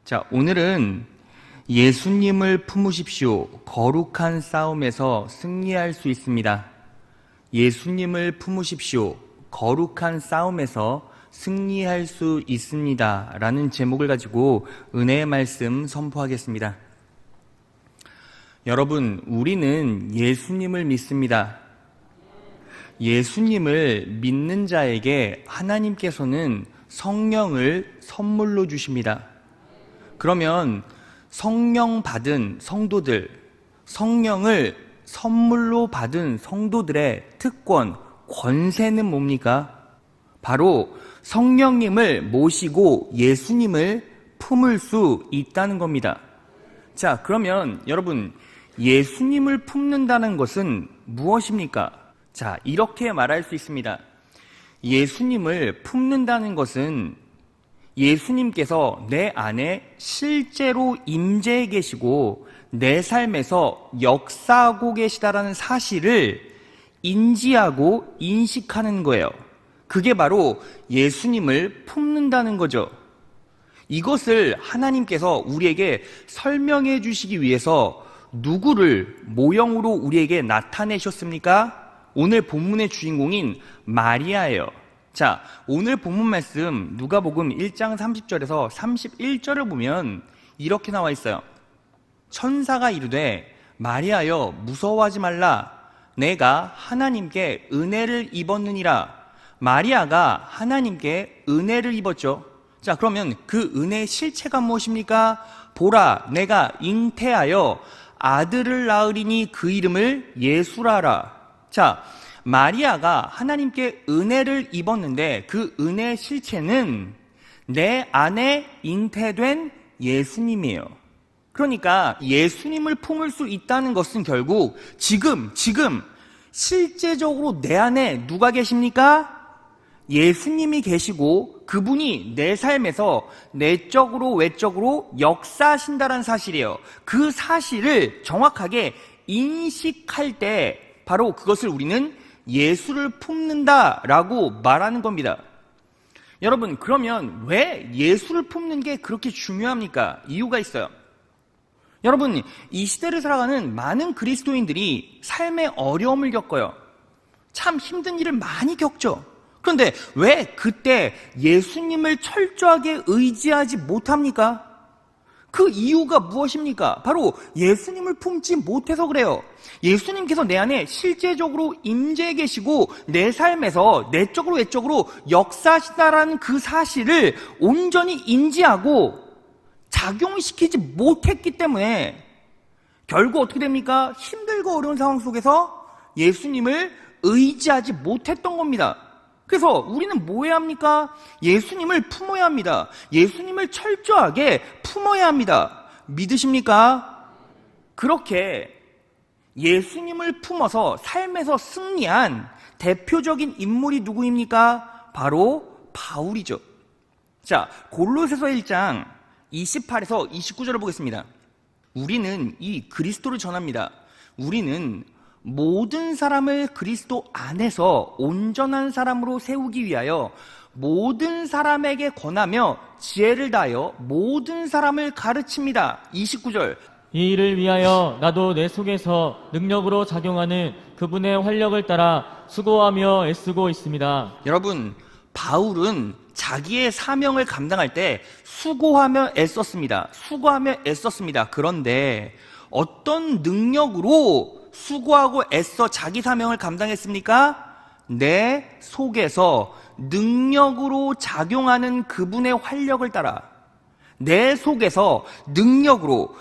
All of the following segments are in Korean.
자, 오늘은 예수님을 품으십시오. 거룩한 싸움에서 승리할 수 있습니다. 예수님을 품으십시오. 거룩한 싸움에서 승리할 수 있습니다. 라는 제목을 가지고 은혜의 말씀 선포하겠습니다. 여러분, 우리는 예수님을 믿습니다. 예수님을 믿는 자에게 하나님께서는 성령을 선물로 주십니다. 그러면 성령 받은 성도들, 성령을 선물로 받은 성도들의 특권, 권세는 뭡니까? 바로 성령님을 모시고 예수님을 품을 수 있다는 겁니다. 자, 그러면 여러분, 예수님을 품는다는 것은 무엇입니까? 자, 이렇게 말할 수 있습니다. 예수님을 품는다는 것은 예수님께서 내 안에 실제로 임재해 계시고 내 삶에서 역사하고 계시다라는 사실을 인지하고 인식하는 거예요. 그게 바로 예수님을 품는다는 거죠. 이것을 하나님께서 우리에게 설명해 주시기 위해서 누구를 모형으로 우리에게 나타내셨습니까? 오늘 본문의 주인공인 마리아예요. 자, 오늘 본문 말씀 누가복음 1장 30절에서 31절을 보면 이렇게 나와 있어요. 천사가 이르되 마리아여 무서워하지 말라. 내가 하나님께 은혜를 입었느니라. 마리아가 하나님께 은혜를 입었죠. 자, 그러면 그 은혜의 실체가 무엇입니까? 보라, 내가 잉태하여 아들을 낳으리니 그 이름을 예수라라. 자, 마리아가 하나님께 은혜를 입었는데 그 은혜의 실체는 내 안에 잉태된 예수님이에요. 그러니까 예수님을 품을 수 있다는 것은 결국 지금 실제적으로 내 안에 누가 계십니까? 예수님이 계시고 그분이 내 삶에서 내적으로 외적으로 역사하신다는 사실이에요. 그 사실을 정확하게 인식할 때 바로 그것을 우리는 예수를 품는다라고 말하는 겁니다. 여러분, 그러면 왜 예수를 품는 게 그렇게 중요합니까? 이유가 있어요. 여러분, 이 시대를 살아가는 많은 그리스도인들이 삶의 어려움을 겪어요. 참 힘든 일을 많이 겪죠. 그런데 왜 그때 예수님을 철저하게 의지하지 못합니까? 그 이유가 무엇입니까? 바로 예수님을 품지 못해서 그래요. 예수님께서 내 안에 실제적으로 임재해 계시고 내 삶에서 내적으로 외적으로 역사하시다라는 그 사실을 온전히 인지하고 작용시키지 못했기 때문에 결국 어떻게 됩니까? 힘들고 어려운 상황 속에서 예수님을 의지하지 못했던 겁니다. 그래서 우리는 뭐 해야 합니까? 예수님을 품어야 합니다. 예수님을 철저하게 품어야 합니다. 믿으십니까? 그렇게 예수님을 품어서 삶에서 승리한 대표적인 인물이 누구입니까? 바로 바울이죠. 자, 골로새서 1장 28에서 29절을 보겠습니다. 우리는 이 그리스도를 전합니다. 우리는 모든 사람을 그리스도 안에서 온전한 사람으로 세우기 위하여 모든 사람에게 권하며 지혜를 다하여 모든 사람을 가르칩니다. 29절. 이 일을 위하여 나도 내 속에서 능력으로 작용하는 그분의 활력을 따라 수고하며 애쓰고 있습니다. 여러분, 바울은 자기의 사명을 감당할 때 수고하며 애썼습니다. 수고하며 애썼습니다. 그런데 어떤 능력으로 수고하고 애써 자기 사명을 감당했습니까? 내 속에서 능력으로 작용하는 그분의 활력을 따라 내 속에서 능력으로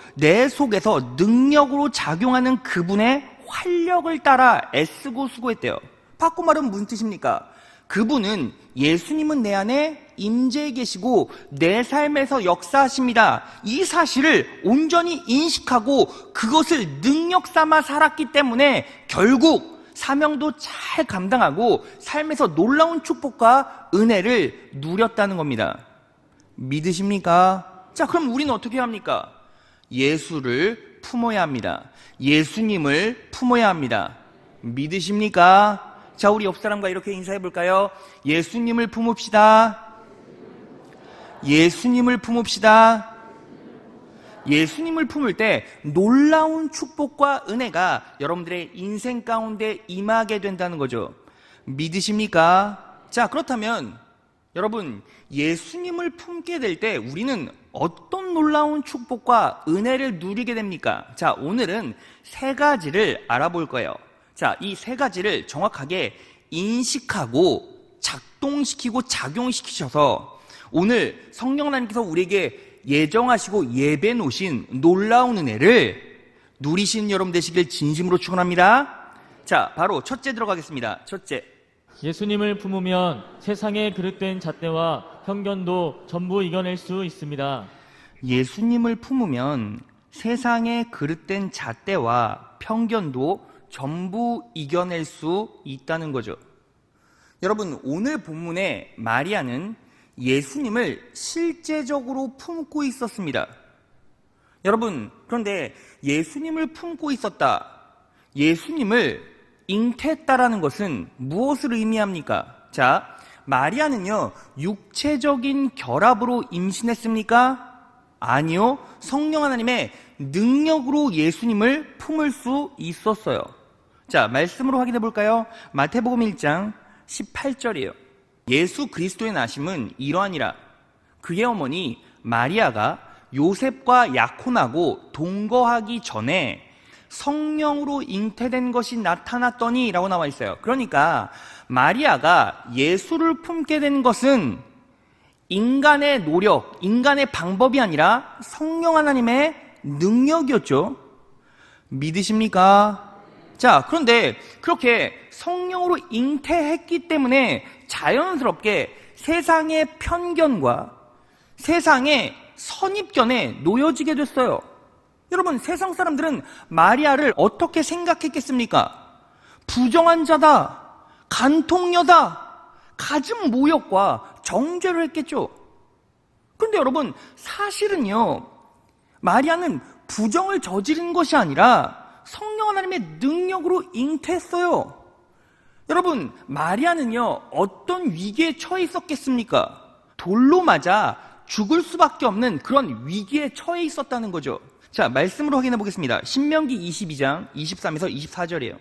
작용하는 그분의 활력을 따라 애쓰고 수고했대요. 바꿔 말하면 무슨 뜻입니까? 그분은 예수님은 내 안에 임재해 계시고 내 삶에서 역사하십니다. 이 사실을 온전히 인식하고 그것을 능력 삼아 살았기 때문에 결국 사명도 잘 감당하고 삶에서 놀라운 축복과 은혜를 누렸다는 겁니다. 믿으십니까? 자, 그럼 우리는 어떻게 합니까? 예수를 품어야 합니다. 예수님을 품어야 합니다. 믿으십니까? 자, 우리 옆 사람과 이렇게 인사해 볼까요? 예수님을 품읍시다. 예수님을 품읍시다. 예수님을 품을 때 놀라운 축복과 은혜가 여러분들의 인생 가운데 임하게 된다는 거죠. 믿으십니까? 자, 그렇다면 여러분, 예수님을 품게 될 때 우리는 어떤 놀라운 축복과 은혜를 누리게 됩니까? 자, 오늘은 세 가지를 알아볼 거예요. 자, 이 세 가지를 정확하게 인식하고 작동시키고 작용시키셔서 오늘 성령 하나님께서 우리에게 예정하시고 예배 놓으신 놀라운 은혜를 누리시는 여러분 되시길 진심으로 축원합니다. 자, 바로 첫째 들어가겠습니다. 첫째, 예수님을 품으면 세상의 그릇된 잣대와 편견도 전부 이겨낼 수 있습니다. 예수님을 품으면 세상의 그릇된 잣대와 편견도 전부 이겨낼 수 있다는 거죠. 여러분, 오늘 본문의 마리아는 예수님을 실제적으로 품고 있었습니다. 여러분, 그런데 예수님을 품고 있었다, 예수님을 잉태했다라는 것은 무엇을 의미합니까? 자, 마리아는요, 육체적인 결합으로 임신했습니까? 아니요, 성령 하나님의 능력으로 예수님을 품을 수 있었어요. 자, 말씀으로 확인해 볼까요? 마태복음 1장 18절이에요. 예수 그리스도의 나심은 이러하니라. 그의 어머니 마리아가 요셉과 약혼하고 동거하기 전에 성령으로 잉태된 것이 나타났더니 라고 나와 있어요. 그러니까 마리아가 예수를 품게 된 것은 인간의 노력, 인간의 방법이 아니라 성령 하나님의 능력이었죠. 믿으십니까? 자, 그런데 그렇게 성령으로 잉태했기 때문에 자연스럽게 세상의 편견과 세상의 선입견에 놓여지게 됐어요. 여러분, 세상 사람들은 마리아를 어떻게 생각했겠습니까? 부정한 자다, 간통녀다, 가증 모욕과 정죄를 했겠죠. 그런데 여러분, 사실은요, 마리아는 부정을 저지른 것이 아니라 성령 하나님의 능력으로 잉태했어요. 여러분, 마리아는요, 어떤 위기에 처해 있었겠습니까? 돌로 맞아 죽을 수밖에 없는 그런 위기에 처해 있었다는 거죠. 자, 말씀으로 확인해 보겠습니다. 신명기 22장 23에서 24절이에요.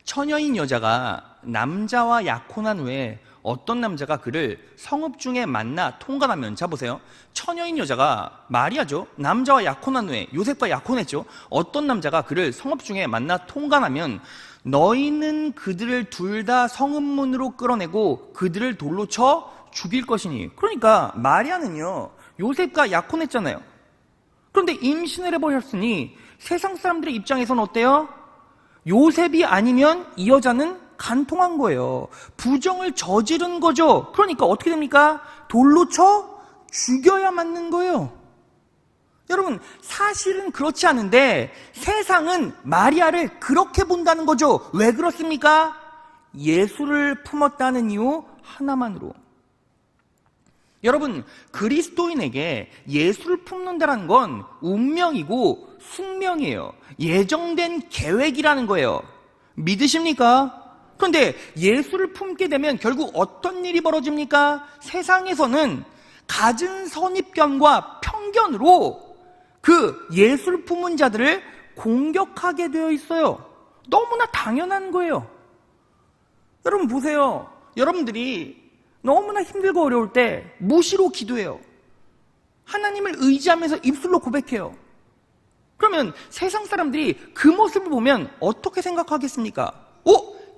처녀인 여자가 남자와 약혼한 후에 어떤 남자가 그를 성읍 중에 만나 통관하면, 자 보세요, 처녀인 여자가 마리아죠. 남자와 약혼한 후에 요셉과 약혼했죠. 어떤 남자가 그를 성읍 중에 만나 통관하면 너희는 그들을 둘 다 성읍문으로 끌어내고 그들을 돌로 쳐 죽일 것이니. 그러니까 마리아는요, 요셉과 약혼했잖아요. 그런데 임신을 해버렸으니 세상 사람들의 입장에서는 어때요? 요셉이 아니면 이 여자는 간통한 거예요. 부정을 저지른 거죠. 그러니까 어떻게 됩니까? 돌로 쳐 죽여야 맞는 거예요. 여러분, 사실은 그렇지 않은데 세상은 마리아를 그렇게 본다는 거죠. 왜 그렇습니까? 예수를 품었다는 이유 하나만으로. 여러분, 그리스도인에게 예수를 품는다는 건 운명이고 숙명이에요. 예정된 계획이라는 거예요. 믿으십니까? 그런데 예수를 품게 되면 결국 어떤 일이 벌어집니까? 세상에서는 갖은 선입견과 편견으로 그 예수를 품은 자들을 공격하게 되어 있어요. 너무나 당연한 거예요. 여러분 보세요. 여러분들이 너무나 힘들고 어려울 때 무시로 기도해요. 하나님을 의지하면서 입술로 고백해요. 그러면 세상 사람들이 그 모습을 보면 어떻게 생각하겠습니까?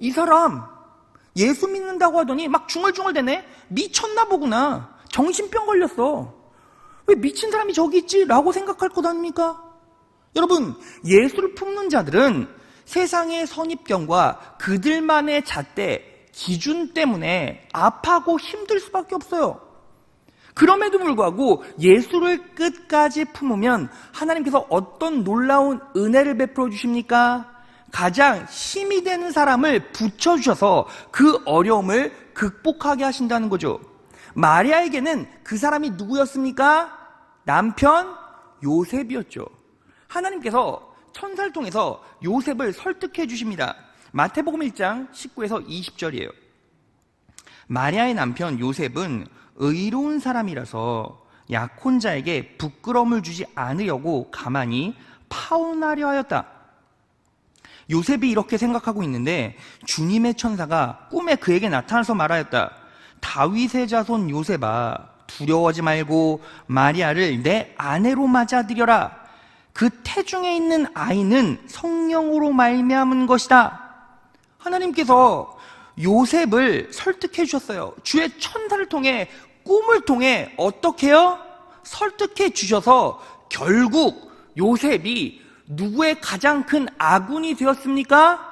이 사람 예수 믿는다고 하더니 막 중얼중얼대네? 미쳤나 보구나. 정신병 걸렸어. 왜 미친 사람이 저기 있지? 라고 생각할 것 아닙니까? 여러분, 예수를 품는 자들은 세상의 선입견과 그들만의 잣대, 기준 때문에 아파하고 힘들 수밖에 없어요. 그럼에도 불구하고 예수를 끝까지 품으면 하나님께서 어떤 놀라운 은혜를 베풀어 주십니까? 가장 힘이 되는 사람을 붙여주셔서 그 어려움을 극복하게 하신다는 거죠. 마리아에게는 그 사람이 누구였습니까? 남편 요셉이었죠. 하나님께서 천사를 통해서 요셉을 설득해 주십니다. 마태복음 1장 19에서 20절이에요. 마리아의 남편 요셉은 의로운 사람이라서 약혼자에게 부끄러움을 주지 않으려고 가만히 파혼하려 하였다. 요셉이 이렇게 생각하고 있는데 주님의 천사가 꿈에 그에게 나타나서 말하였다. 다윗의 자손 요셉아, 두려워하지 말고 마리아를 내 아내로 맞아들여라. 그 태중에 있는 아이는 성령으로 말미암은 것이다. 하나님께서 요셉을 설득해 주셨어요. 주의 천사를 통해, 꿈을 통해 어떻게 해요? 설득해 주셔서 결국 요셉이 누구의 가장 큰 아군이 되었습니까?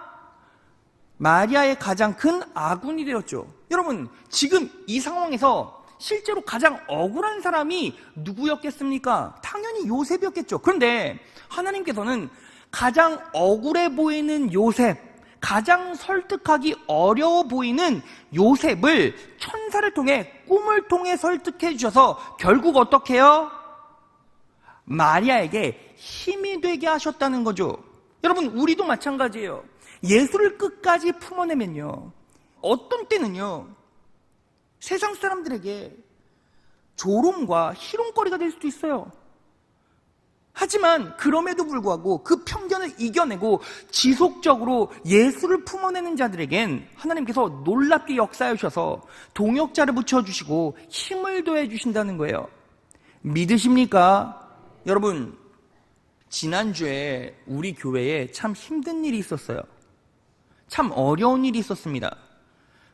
마리아의 가장 큰 아군이 되었죠. 여러분, 지금 이 상황에서 실제로 가장 억울한 사람이 누구였겠습니까? 당연히 요셉이었겠죠. 그런데 하나님께서는 가장 억울해 보이는 요셉, 가장 설득하기 어려워 보이는 요셉을 천사를 통해, 꿈을 통해 설득해 주셔서 결국 어떻게 해요? 마리아에게 힘이 되게 하셨다는 거죠. 여러분, 우리도 마찬가지예요. 예수를 끝까지 품어내면요, 어떤 때는요 세상 사람들에게 조롱과 희롱거리가 될 수도 있어요. 하지만 그럼에도 불구하고 그 편견을 이겨내고 지속적으로 예수를 품어내는 자들에겐 하나님께서 놀랍게 역사해 주셔서 동역자를 붙여주시고 힘을 더해 주신다는 거예요. 믿으십니까? 여러분, 지난주에 우리 교회에 참 힘든 일이 있었어요. 참 어려운 일이 있었습니다.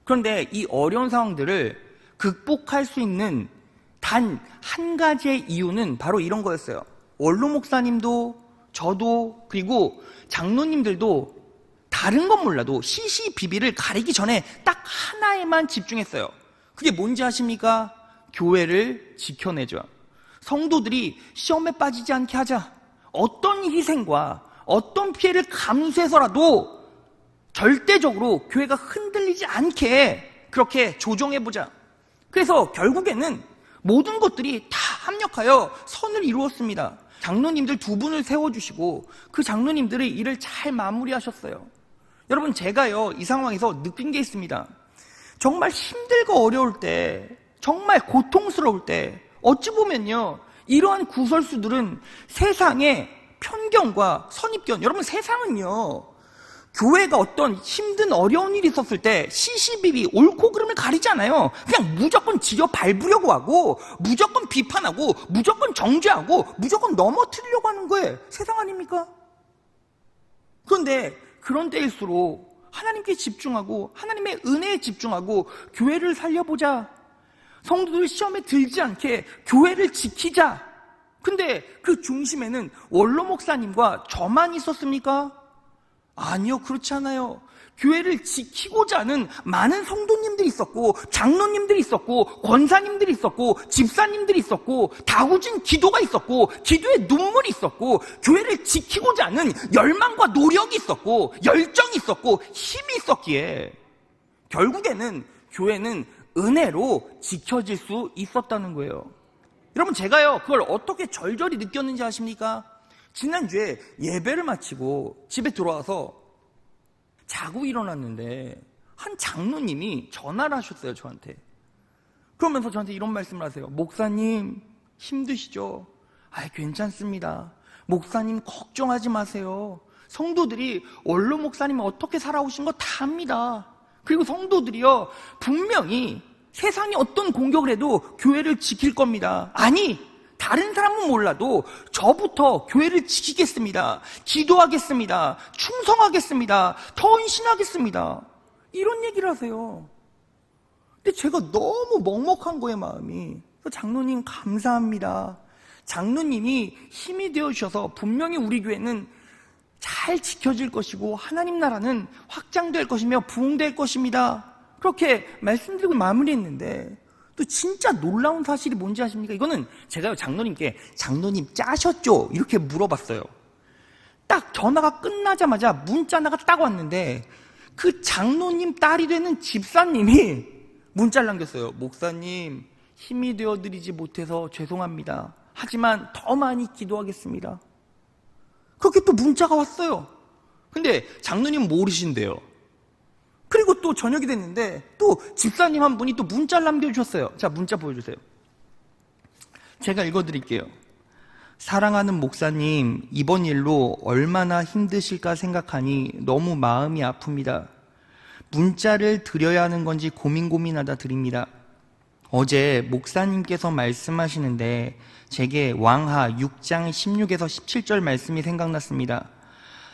그런데 이 어려운 상황들을 극복할 수 있는 단 한 가지의 이유는 바로 이런 거였어요. 원로 목사님도 저도 그리고 장로님들도 다른 건 몰라도 시시비비를 가리기 전에 딱 하나에만 집중했어요. 그게 뭔지 아십니까? 교회를 지켜내죠. 성도들이 시험에 빠지지 않게 하자. 어떤 희생과 어떤 피해를 감수해서라도 절대적으로 교회가 흔들리지 않게 그렇게 조정해보자. 그래서 결국에는 모든 것들이 다 합력하여 선을 이루었습니다. 장로님들 2분을 세워주시고 그 장로님들의 일을 잘 마무리하셨어요. 여러분, 제가요 이 상황에서 느낀 게 있습니다. 정말 힘들고 어려울 때, 정말 고통스러울 때 어찌 보면요 이러한 구설수들은 세상의 편견과 선입견, 여러분 세상은요 교회가 어떤 힘든 어려운 일이 있었을 때 시시비비 옳고 그름을 가리지 않아요. 그냥 무조건 지어 밟으려고 하고 무조건 비판하고 무조건 정죄하고 무조건 넘어뜨리려고 하는 거예요. 세상 아닙니까? 그런데 그런 때일수록 하나님께 집중하고 하나님의 은혜에 집중하고 교회를 살려보자. 성도들 시험에 들지 않게 교회를 지키자. 근데 그 중심에는 원로 목사님과 저만 있었습니까? 아니요, 그렇지 않아요. 교회를 지키고자 하는 많은 성도님들이 있었고 장로님들이 있었고 권사님들이 있었고 집사님들이 있었고 다구진 기도가 있었고 기도의 눈물이 있었고 교회를 지키고자 하는 열망과 노력이 있었고 열정이 있었고 힘이 있었기에 결국에는 교회는 은혜로 지켜질 수 있었다는 거예요. 여러분, 제가요 그걸 어떻게 절절히 느꼈는지 아십니까? 지난주에 예배를 마치고 집에 들어와서 자고 일어났는데 한 장로님이 전화를 하셨어요, 저한테. 그러면서 저한테 이런 말씀을 하세요. 목사님, 힘드시죠? 괜찮습니다. 목사님, 걱정하지 마세요. 성도들이 원로 목사님이 어떻게 살아오신 거 다 압니다. 그리고 성도들이요 분명히 세상이 어떤 공격을 해도 교회를 지킬 겁니다. 아니, 다른 사람은 몰라도 저부터 교회를 지키겠습니다. 기도하겠습니다. 충성하겠습니다. 더 헌신하겠습니다. 이런 얘기를 하세요. 근데 제가 너무 먹먹한 거예요, 마음이. 장로님 감사합니다. 장로님이 힘이 되어주셔서 분명히 우리 교회는 잘 지켜질 것이고 하나님 나라는 확장될 것이며 부흥될 것입니다. 그렇게 말씀드리고 마무리했는데 또 진짜 놀라운 사실이 뭔지 아십니까? 이거는 제가 장로님께 장로님 짜셨죠? 이렇게 물어봤어요. 딱 전화가 끝나자마자 문자 하나가 딱 왔는데 그 장로님 딸이 되는 집사님이 문자를 남겼어요. 목사님, 힘이 되어드리지 못해서 죄송합니다. 하지만 더 많이 기도하겠습니다. 그렇게 또 문자가 왔어요. 근데 장로님은 모르신대요. 그리고 또 저녁이 됐는데 또 집사님 한 분이 또 문자를 남겨주셨어요. 자, 문자 보여주세요. 제가 읽어드릴게요. 사랑하는 목사님, 이번 일로 얼마나 힘드실까 생각하니 너무 마음이 아픕니다. 문자를 드려야 하는 건지 고민하다 드립니다. 어제 목사님께서 말씀하시는데 제게 왕하 6장 16에서 17절 말씀이 생각났습니다.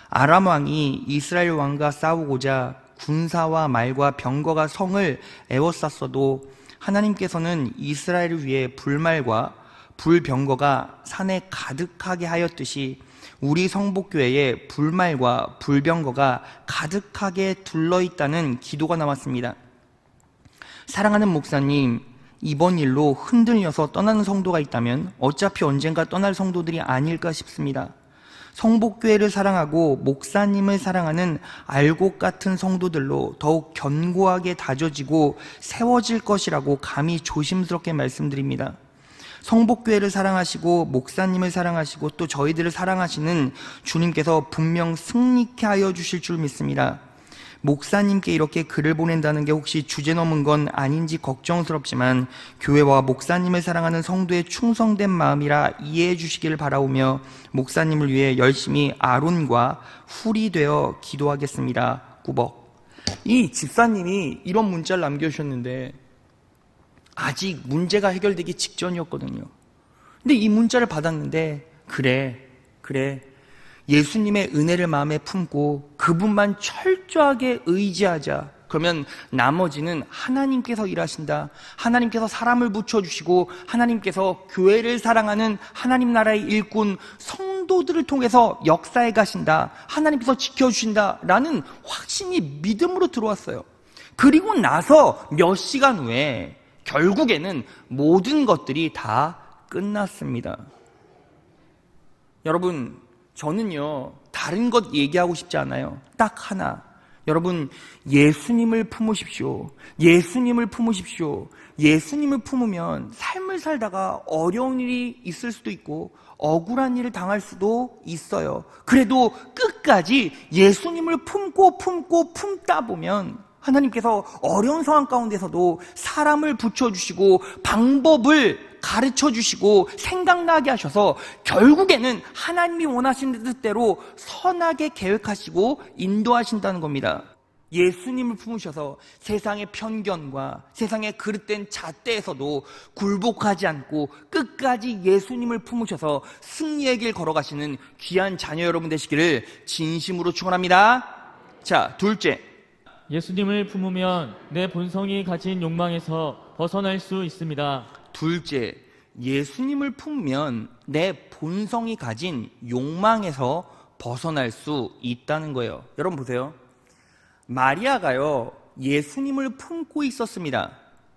아람 왕이 이스라엘 왕과 싸우고자 군사와 말과 병거가 성을 에워쌌어도 하나님께서는 이스라엘을 위해 불말과 불병거가 산에 가득하게 하였듯이 우리 성복교회에 불말과 불병거가 가득하게 둘러있다는 기도가 나왔습니다. 사랑하는 목사님, 이번 일로 흔들려서 떠나는 성도가 있다면 어차피 언젠가 떠날 성도들이 아닐까 싶습니다. 성복교회를 사랑하고 목사님을 사랑하는 알곡 같은 성도들로 더욱 견고하게 다져지고 세워질 것이라고 감히 조심스럽게 말씀드립니다. 성복교회를 사랑하시고 목사님을 사랑하시고 또 저희들을 사랑하시는 주님께서 분명 승리케 하여 주실 줄 믿습니다. 목사님께 이렇게 글을 보낸다는 게 혹시 주제 넘은 건 아닌지 걱정스럽지만 교회와 목사님을 사랑하는 성도의 충성된 마음이라 이해해 주시기를 바라오며 목사님을 위해 열심히 아론과 훌이 되어 기도하겠습니다. 꾸벅. 이 집사님이 이런 문자를 남겨주셨는데 아직 문제가 해결되기 직전이었거든요. 근데 이 문자를 받았는데 그래 예수님의 은혜를 마음에 품고 그분만 철저하게 의지하자. 그러면 나머지는 하나님께서 일하신다. 하나님께서 사람을 붙여주시고 하나님께서 교회를 사랑하는 하나님 나라의 일꾼 성도들을 통해서 역사해 가신다. 하나님께서 지켜주신다 라는 확신이 믿음으로 들어왔어요. 그리고 나서 몇 시간 후에 결국에는 모든 것들이 다 끝났습니다. 여러분, 저는요 다른 것 얘기하고 싶지 않아요. 딱 하나, 여러분 예수님을 품으십시오. 예수님을 품으십시오. 예수님을 품으면 삶을 살다가 어려운 일이 있을 수도 있고 억울한 일을 당할 수도 있어요. 그래도 끝까지 예수님을 품다 보면 하나님께서 어려운 상황 가운데서도 사람을 붙여주시고 방법을 가르쳐주시고 생각나게 하셔서 결국에는 하나님이 원하시는 뜻대로 선하게 계획하시고 인도하신다는 겁니다. 예수님을 품으셔서 세상의 편견과 세상의 그릇된 잣대에서도 굴복하지 않고 끝까지 예수님을 품으셔서 승리의 길 걸어가시는 귀한 자녀 여러분 되시기를 진심으로 축원합니다. 자, 둘째, 예수님을 품으면 내 본성이 가진 욕망에서 벗어날 수 있습니다. 둘째, 예수님을 품으면 내 본성이 가진 욕망에서 벗어날 수 있다는 거예요. 여러분 보세요. 마리아가요 예수님을 품고 있었습니다.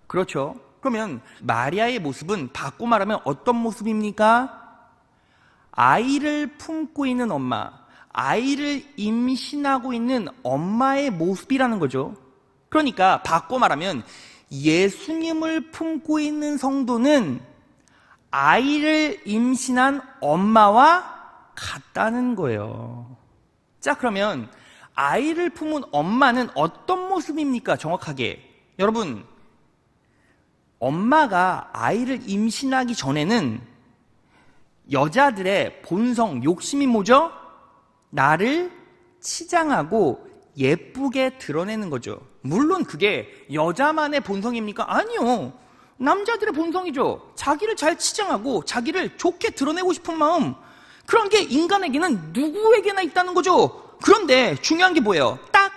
그렇죠? 그러면 마리아의 모습은 바꿔 말하면 어떤 모습입니까? 아이를 품고 있는 엄마, 아이를 임신하고 있는 엄마의 모습이라는 거죠. 그러니까 바꿔 말하면 예수님을 품고 있는 성도는 아이를 임신한 엄마와 같다는 거예요. 자, 그러면 아이를 품은 엄마는 어떤 모습입니까? 정확하게. 여러분, 엄마가 아이를 임신하기 전에는 여자들의 본성, 욕심이 뭐죠? 나를 치장하고 예쁘게 드러내는 거죠. 물론 그게 여자만의 본성입니까? 아니요. 남자들의 본성이죠. 자기를 잘 치장하고 자기를 좋게 드러내고 싶은 마음. 그런 게 인간에게는 누구에게나 있다는 거죠. 그런데 중요한 게 뭐예요? 딱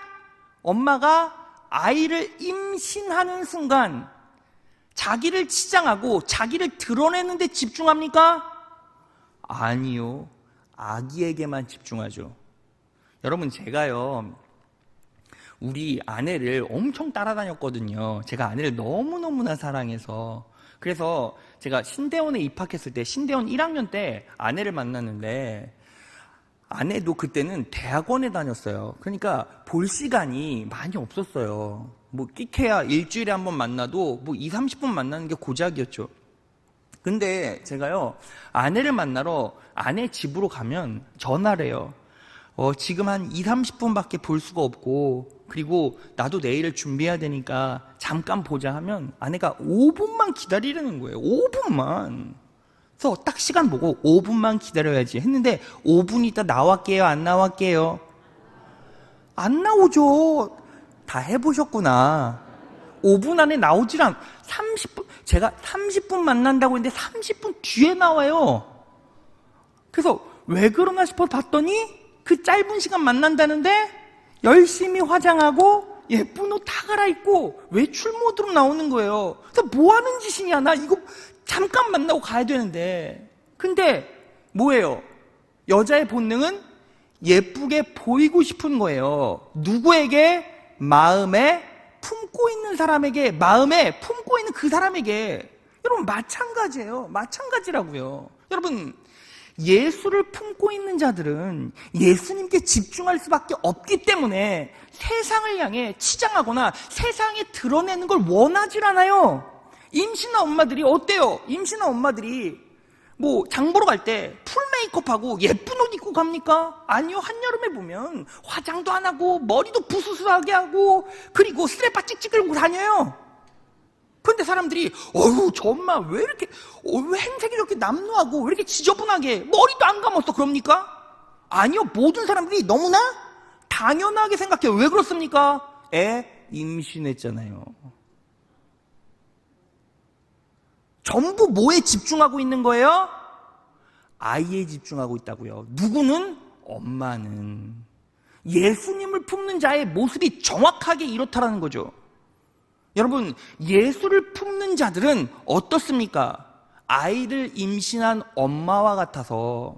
엄마가 아이를 임신하는 순간 자기를 치장하고 자기를 드러내는 데 집중합니까? 아니요. 아기에게만 집중하죠. 여러분, 제가요 우리 아내를 엄청 따라다녔거든요. 제가 아내를 너무너무나 사랑해서. 그래서 제가 신대원에 입학했을 때 신대원 1학년 때 아내를 만났는데 아내도 그때는 대학원에 다녔어요. 그러니까 볼 시간이 많이 없었어요. 뭐 끼케야 일주일에 한 번 만나도 뭐 20-30분 만나는 게 고작이었죠. 근데 제가요 아내를 만나러 아내 집으로 가면 전화를 해요. 지금 한 20-30분밖에 볼 수가 없고 그리고 나도 내일을 준비해야 되니까 잠깐 보자 하면 아내가 5분만 기다리라는 거예요. 5분만. 그래서 딱 시간 보고 5분만 기다려야지 했는데 5분 있다 나왔게요, 안 나왔게요? 안 나오죠. 다 해보셨구나. 5분 안에 나오질 30분, 제가 30분 만난다고 했는데 30분 뒤에 나와요. 그래서 왜 그러나 싶어 봤더니 그 짧은 시간 만난다는데 열심히 화장하고 예쁜 옷 다 갈아입고 외출 모드로 나오는 거예요. 그래서 뭐 하는 짓이냐, 나 이거 잠깐 만나고 가야 되는데. 근데 뭐예요? 여자의 본능은 예쁘게 보이고 싶은 거예요. 누구에게? 마음에 품고 있는 사람에게, 마음에 품고 있는 그 사람에게. 여러분, 마찬가지예요. 마찬가지라고요. 여러분, 예수를 품고 있는 자들은 예수님께 집중할 수밖에 없기 때문에 세상을 향해 치장하거나 세상에 드러내는 걸 원하질 않아요. 임신한 엄마들이 어때요? 임신한 엄마들이 뭐 장 보러 갈 때 풀 메이크업하고 예쁜 옷 입고 갑니까? 아니요. 한여름에 보면 화장도 안 하고 머리도 부스스하게 하고 그리고 스레빠 찍찍 끌고 다녀요. 그런데 사람들이 어휴 저 엄마 왜 이렇게 왜 행색이 이렇게 남루하고 왜 이렇게 지저분하게 머리도 안 감았어 그럽니까? 아니요. 모든 사람들이 너무나 당연하게 생각해요. 왜 그렇습니까? 임신했잖아요. 전부 뭐에 집중하고 있는 거예요? 아이에 집중하고 있다고요. 누구는? 엄마는. 예수님을 품는 자의 모습이 정확하게 이렇다라는 거죠. 여러분, 예수를 품는 자들은 어떻습니까? 아이를 임신한 엄마와 같아서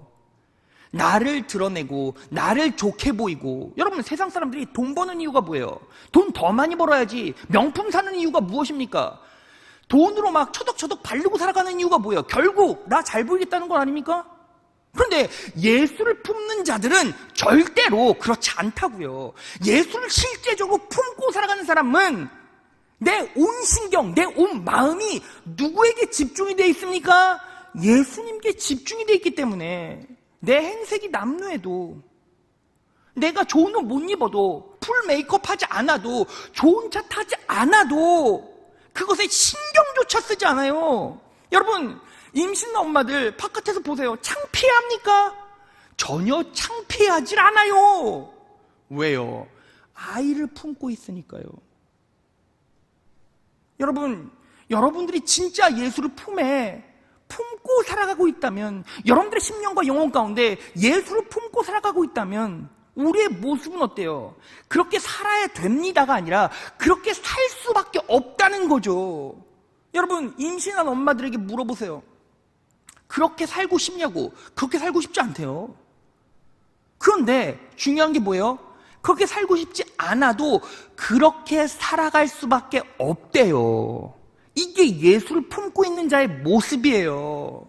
나를 드러내고 나를 좋게 보이고. 여러분, 세상 사람들이 돈 버는 이유가 뭐예요? 돈 더 많이 벌어야지. 명품 사는 이유가 무엇입니까? 돈으로 막 초덕초덕 바르고 살아가는 이유가 뭐예요? 결국 나 잘 보이겠다는 건 아닙니까? 그런데 예수를 품는 자들은 절대로 그렇지 않다고요. 예수를 실제적으로 품고 살아가는 사람은 내 온 신경, 내 온 마음이 누구에게 집중이 되어 있습니까? 예수님께 집중이 되어 있기 때문에 내 행색이 남루해도, 내가 좋은 옷 못 입어도, 풀 메이크업 하지 않아도, 좋은 차 타지 않아도 그것에 신경조차 쓰지 않아요. 여러분, 임신한 엄마들 바깥에서 보세요. 창피합니까? 전혀 창피하질 않아요. 왜요? 아이를 품고 있으니까요. 여러분, 여러분들이 진짜 예수를 품고 살아가고 있다면, 여러분들의 심령과 영혼 가운데 예수를 품고 살아가고 있다면 우리의 모습은 어때요? 그렇게 살아야 됩니다가 아니라 그렇게 살 수밖에 없다는 거죠. 여러분, 임신한 엄마들에게 물어보세요. 그렇게 살고 싶냐고. 그렇게 살고 싶지 않대요. 그런데 중요한 게 뭐예요? 그렇게 살고 싶지 않아도 그렇게 살아갈 수밖에 없대요. 이게 예수를 품고 있는 자의 모습이에요.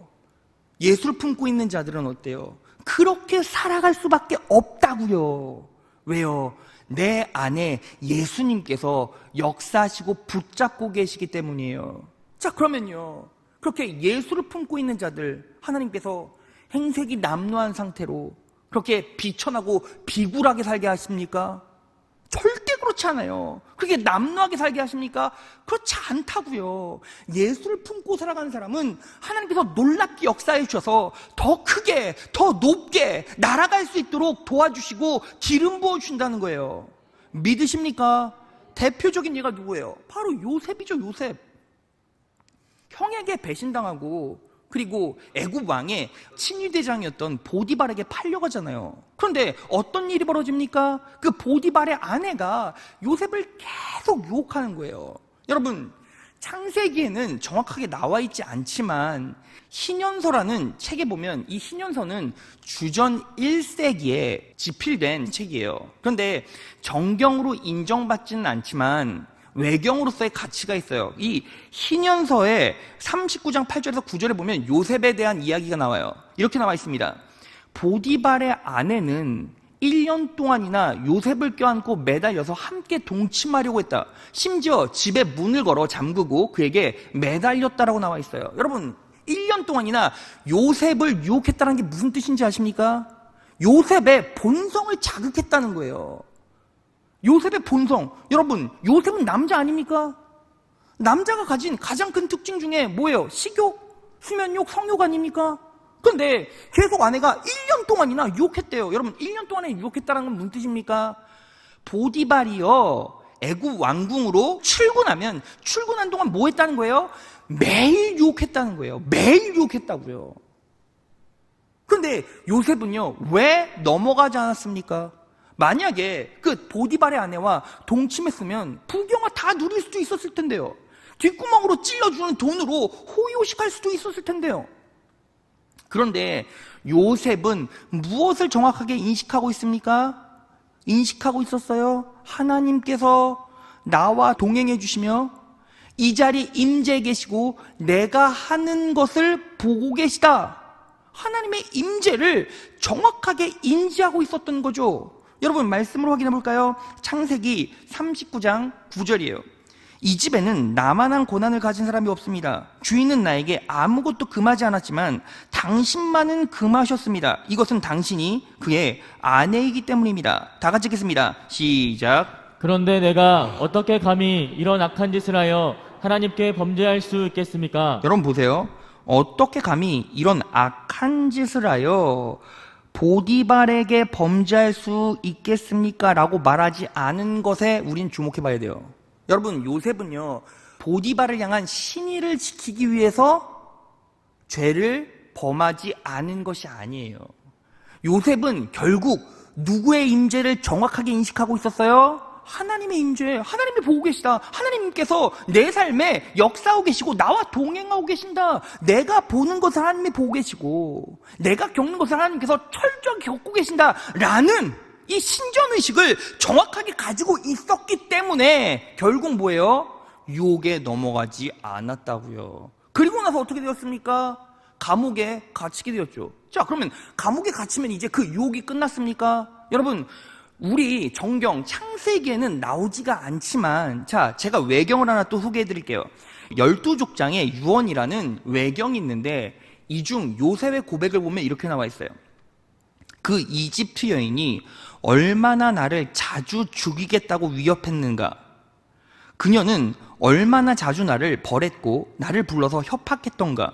예수를 품고 있는 자들은 어때요? 그렇게 살아갈 수밖에 없다고요. 왜요? 내 안에 예수님께서 역사하시고 붙잡고 계시기 때문이에요. 자, 그러면요, 그렇게 예수를 품고 있는 자들, 하나님께서 행색이 남루한 상태로 그렇게 비천하고 비굴하게 살게 하십니까? 절대 그렇지 않아요. 그렇게 남루하게 살게 하십니까? 그렇지 않다고요. 예수를 품고 살아가는 사람은 하나님께서 놀랍게 역사해 주셔서 더 크게, 더 높게 날아갈 수 있도록 도와주시고 기름 부어주신다는 거예요. 믿으십니까? 대표적인 예가 누구예요? 바로 요셉이죠. 요셉. 형에게 배신당하고 그리고 애굽 왕의 친위대장이었던 보디발에게 팔려가잖아요. 그런데 어떤 일이 벌어집니까? 그 보디발의 아내가 요셉을 계속 유혹하는 거예요. 여러분, 창세기에는 정확하게 나와 있지 않지만 신현서라는 책에 보면 이 신현서는 주전 1세기에 집필된 책이에요. 그런데 정경으로 인정받지는 않지만 외경으로서의 가치가 있어요. 이 신현서의 39장 8절에서 9절에 보면 요셉에 대한 이야기가 나와요. 이렇게 나와 있습니다. 보디발의 아내는 1년 동안이나 요셉을 껴안고 매달려서 함께 동침하려고 했다. 심지어 집에 문을 걸어 잠그고 그에게 매달렸다라고 나와 있어요. 여러분, 1년 동안이나 요셉을 유혹했다는 게 무슨 뜻인지 아십니까? 요셉의 본성을 자극했다는 거예요. 요셉의 본성. 여러분, 요셉은 남자 아닙니까? 남자가 가진 가장 큰 특징 중에 뭐예요? 식욕. 수면욕, 성욕 아닙니까? 근데 계속 아내가 1년 동안이나 유혹했대요. 여러분, 1년 동안에 유혹했다는 건 무슨 뜻입니까? 보디발이요, 애굽 왕궁으로 출근한 동안 뭐 했다는 거예요? 매일 유혹했다는 거예요. 매일 유혹했다고요. 근데 요셉은요, 왜 넘어가지 않았습니까? 만약에 그 보디발의 아내와 동침했으면 부경화 다 누릴 수도 있었을 텐데요. 뒷구멍으로 찔러주는 돈으로 호의호식할 수도 있었을 텐데요. 그런데 요셉은 무엇을 정확하게 인식하고 있습니까? 인식하고 있었어요. 하나님께서 나와 동행해 주시며 이 자리 임재해 계시고 내가 하는 것을 보고 계시다. 하나님의 임재를 정확하게 인지하고 있었던 거죠. 여러분, 말씀을 확인해 볼까요? 창세기 39장 9절이에요. 이 집에는 나만한 고난을 가진 사람이 없습니다. 주인은 나에게 아무것도 금하지 않았지만 당신만은 금하셨습니다. 이것은 당신이 그의 아내이기 때문입니다. 다 같이 읽겠습니다. 시작. 그런데 내가 어떻게 감히 이런 악한 짓을 하여 하나님께 범죄할 수 있겠습니까? 여러분 보세요. 어떻게 감히 이런 악한 짓을 하여 보디발에게 범죄할 수 있겠습니까? 라고 말하지 않은 것에 우린 주목해 봐야 돼요. 여러분, 요셉은요, 보디발을 향한 신의를 지키기 위해서 죄를 범하지 않은 것이 아니에요. 요셉은 결국 누구의 임재를 정확하게 인식하고 있었어요? 하나님의 임재, 하나님이 보고 계시다. 하나님께서 내 삶에 역사하고 계시고 나와 동행하고 계신다. 내가 보는 것을 하나님이 보고 계시고 내가 겪는 것을 하나님께서 철저히 겪고 계신다 라는 이 신전의식을 정확하게 가지고 있었기 때문에 결국 뭐예요? 유혹에 넘어가지 않았다고요. 그리고 나서 어떻게 되었습니까? 감옥에 갇히게 되었죠. 자, 그러면 감옥에 갇히면 이제 그 유혹이 끝났습니까? 여러분, 우리 정경 창세기에는 나오지가 않지만, 자, 제가 외경을 하나 또 소개해 드릴게요. 12족장에 유언이라는 외경이 있는데 이 중 요셉의 고백을 보면 이렇게 나와 있어요. 그 이집트 여인이 얼마나 나를 자주 죽이겠다고 위협했는가. 그녀는 얼마나 자주 나를 벌했고 나를 불러서 협박했던가.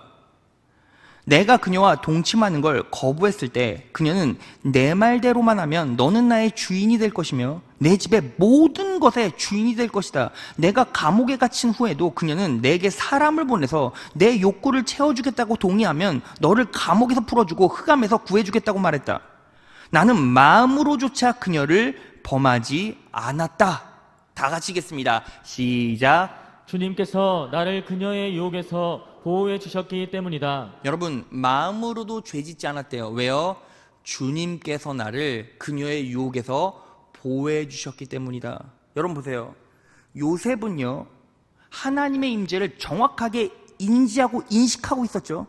내가 그녀와 동침하는 걸 거부했을 때 그녀는 내 말대로만 하면 너는 나의 주인이 될 것이며 내 집의 모든 것의 주인이 될 것이다. 내가 감옥에 갇힌 후에도 그녀는 내게 사람을 보내서 내 욕구를 채워주겠다고 동의하면 너를 감옥에서 풀어주고 흑암에서 구해주겠다고 말했다. 나는 마음으로조차 그녀를 범하지 않았다. 다 같이 읽겠습니다. 시작. 주님께서 나를 그녀의 유혹에서 보호해 주셨기 때문이다. 여러분, 마음으로도 죄짓지 않았대요. 왜요? 주님께서 나를 그녀의 유혹에서 보호해 주셨기 때문이다. 여러분 보세요. 요셉은요, 하나님의 임재를 정확하게 인지하고 인식하고 있었죠.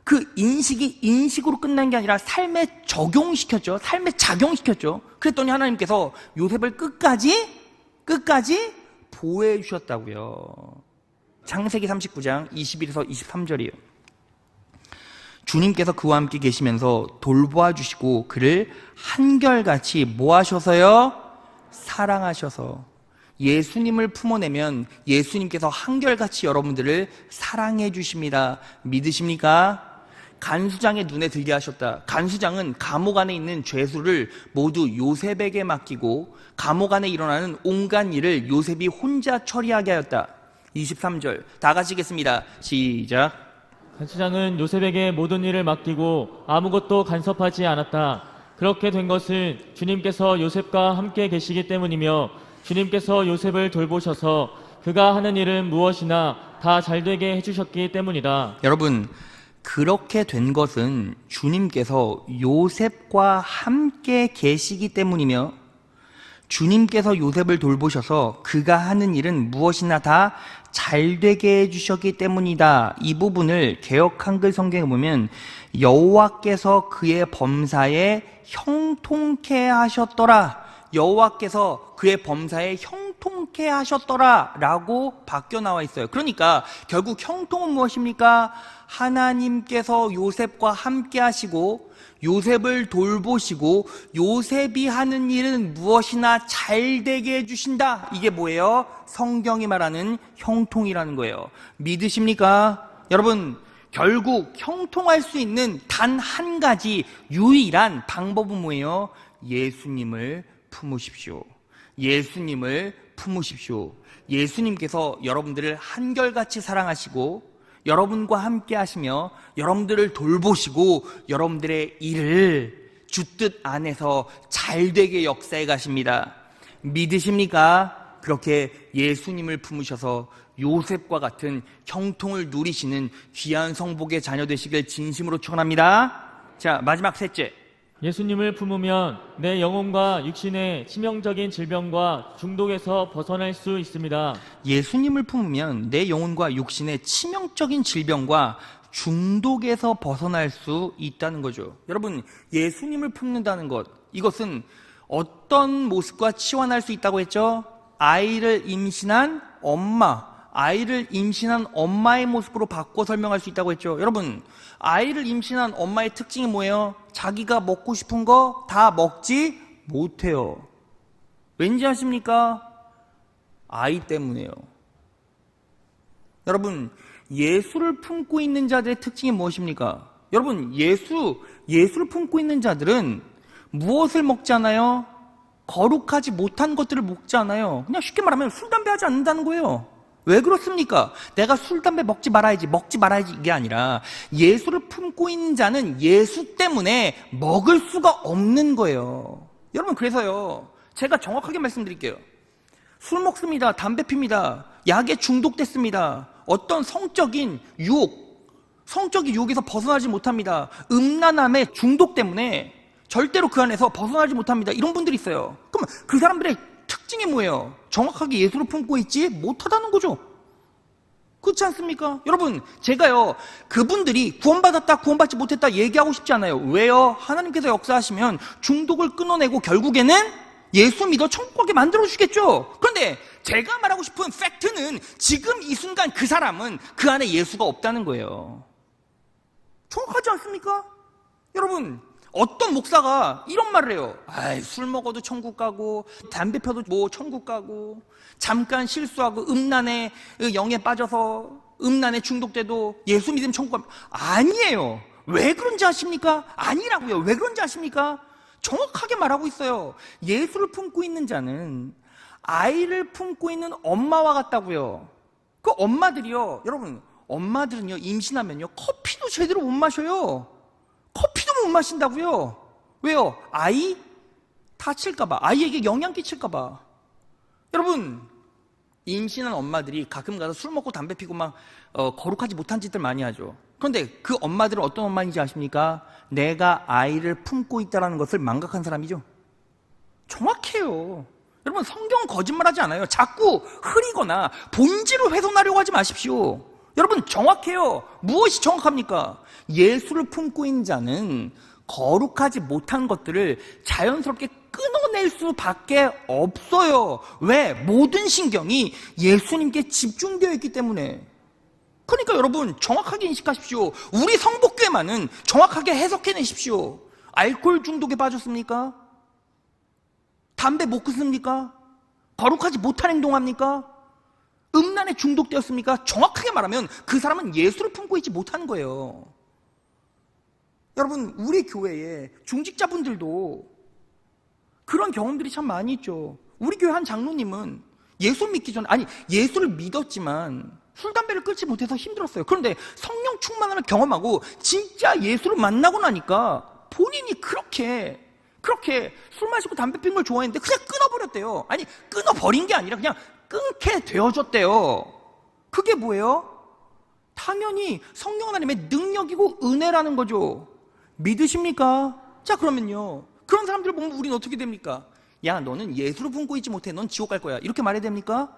그 인식이 인식으로 끝난 게 아니라 삶에 적용시켰죠. 삶에 작용시켰죠. 그랬더니 하나님께서 요셉을 끝까지 보호해 주셨다고요. 창세기 39장 21에서 23절이에요. 주님께서 그와 함께 계시면서 돌보아 주시고 그를 한결같이 뭐 하셔서요? 사랑하셔서. 예수님을 품어내면 예수님께서 한결같이 여러분들을 사랑해 주십니다. 믿으십니까? 간수장의 눈에 들게 하셨다. 간수장은 감옥 안에 있는 죄수를 모두 요셉에게 맡기고 감옥 안에 일어나는 온갖 일을 요셉이 혼자 처리하게 하였다. 23절 다 같이 읽겠습니다. 시작. 간수장은 요셉에게 모든 일을 맡기고 아무것도 간섭하지 않았다. 그렇게 된 것은 주님께서 요셉과 함께 계시기 때문이며 주님께서 요셉을 돌보셔서 그가 하는 일은 무엇이나 다 잘되게 해주셨기 때문이다. 여러분, 그렇게 된 것은 주님께서 요셉과 함께 계시기 때문이며 주님께서 요셉을 돌보셔서 그가 하는 일은 무엇이나 다 잘되게 해주셨기 때문이다. 이 부분을 개역 한글 성경에 보면 여호와께서 그의 범사에 형통케 하셨더라. 여호와께서 그의 범사에 형통케 하셨더라 라고 바뀌어 나와 있어요. 그러니까 결국 형통은 무엇입니까? 하나님께서 요셉과 함께 하시고 요셉을 돌보시고 요셉이 하는 일은 무엇이나 잘되게 해주신다. 이게 뭐예요? 성경이 말하는 형통이라는 거예요. 믿으십니까? 여러분, 결국 형통할 수 있는 단 한 가지 유일한 방법은 뭐예요? 예수님을 품으십시오. 예수님을 품으십시오. 예수님께서 여러분들을 한결같이 사랑하시고 여러분과 함께 하시며 여러분들을 돌보시고 여러분들의 일을 주뜻 안에서 잘되게 역사해 가십니다. 믿으십니까? 그렇게 예수님을 품으셔서 요셉과 같은 형통을 누리시는 귀한 성복의 자녀 되시길 진심으로 축원합니다. 자, 마지막 셋째. 예수님을 품으면 내 영혼과 육신의 치명적인 질병과 중독에서 벗어날 수 있습니다. 예수님을 품으면 내 영혼과 육신의 치명적인 질병과 중독에서 벗어날 수 있다는 거죠. 여러분, 예수님을 품는다는 것, 이것은 어떤 모습과 치환할 수 있다고 했죠? 아이를 임신한 엄마의 모습으로 바꿔 설명할 수 있다고 했죠. 여러분, 아이를 임신한 엄마의 특징이 뭐예요? 자기가 먹고 싶은 거 다 먹지 못해요. 왠지 아십니까? 아이 때문에요. 여러분, 예수를 품고 있는 자들의 특징이 무엇입니까? 여러분, 예수를 품고 있는 자들은 무엇을 먹지 않아요? 거룩하지 못한 것들을 먹지 않아요. 그냥 쉽게 말하면 술, 담배 하지 않는다는 거예요. 왜 그렇습니까? 내가 술, 담배 먹지 말아야지 이게 아니라 예수를 품고 있는 자는 예수 때문에 먹을 수가 없는 거예요. 여러분, 그래서요, 제가 정확하게 말씀드릴게요. 술 먹습니다. 담배 핍니다. 약에 중독됐습니다. 어떤 성적인 유혹에서 벗어나지 못합니다. 음란함의 중독 때문에 절대로 그 안에서 벗어나지 못합니다. 이런 분들이 있어요. 그럼 그 사람들의 특징이 뭐예요? 정확하게 예수를 품고 있지 못하다는 거죠. 그렇지 않습니까? 여러분, 제가요, 그분들이 구원받았다, 구원받지 못했다 얘기하고 싶지 않아요. 왜요? 하나님께서 역사하시면 중독을 끊어내고 결국에는 예수 믿어 천국 가게 만들어주시겠죠. 그런데 제가 말하고 싶은 팩트는 지금 이 순간 그 사람은 그 안에 예수가 없다는 거예요. 정확하지 않습니까? 여러분, 어떤 목사가 이런 말을 해요. 술 먹어도 천국 가고 담배 펴도 천국 가고 잠깐 실수하고 음란의 영에 빠져서 음란에 중독돼도 예수 믿으면 천국 가면 아니에요. 왜 그런지 아십니까? 아니라고요. 왜 그런지 아십니까? 정확하게 말하고 있어요. 예수를 품고 있는 자는 아이를 품고 있는 엄마와 같다고요. 그 엄마들이요, 여러분, 엄마들은요, 임신하면요, 커피도 제대로 못 마셔요. 커피도 못 마신다고요. 왜요? 아이 다칠까봐, 아이에게 영향 끼칠까봐. 여러분, 임신한 엄마들이 가끔 가서 술 먹고 담배 피고 막 거룩하지 못한 짓들 많이 하죠. 그런데 그 엄마들은 어떤 엄마인지 아십니까? 내가 아이를 품고 있다는 것을 망각한 사람이죠. 정확해요. 여러분, 성경은 거짓말하지 않아요. 자꾸 흐리거나 본질을 훼손하려고 하지 마십시오. 여러분, 정확해요. 무엇이 정확합니까? 예수를 품고 있는 자는 거룩하지 못한 것들을 자연스럽게 끊어낼 수밖에 없어요. 왜? 모든 신경이 예수님께 집중되어 있기 때문에. 그러니까 여러분, 정확하게 인식하십시오. 우리 성복교회만은 정확하게 해석해내십시오. 알코올 중독에 빠졌습니까? 담배 못 끊습니까? 거룩하지 못한 행동합니까? 음란에 중독되었습니까? 정확하게 말하면 그 사람은 예수를 품고 있지 못하는 거예요. 여러분, 우리 교회에 중직자분들도 그런 경험들이 참 많이 있죠. 우리 교회 한 장로님은 예수 믿기 전에, 예수를 믿었지만 술, 담배를 끊지 못해서 힘들었어요. 그런데 성령 충만함을 경험하고 진짜 예수를 만나고 나니까 본인이 그렇게 술 마시고 담배 피는 걸 좋아했는데 그냥 끊어버렸대요. 끊어버린 게 아니라 그냥 끊게 되어졌대요. 그게 뭐예요? 당연히 성령 하나님의 능력이고 은혜라는 거죠. 믿으십니까? 자, 그러면요, 그런 사람들을 보면 우리는 어떻게 됩니까? 야, 너는 예수를 품고 있지 못해. 넌 지옥 갈 거야. 이렇게 말해야 됩니까?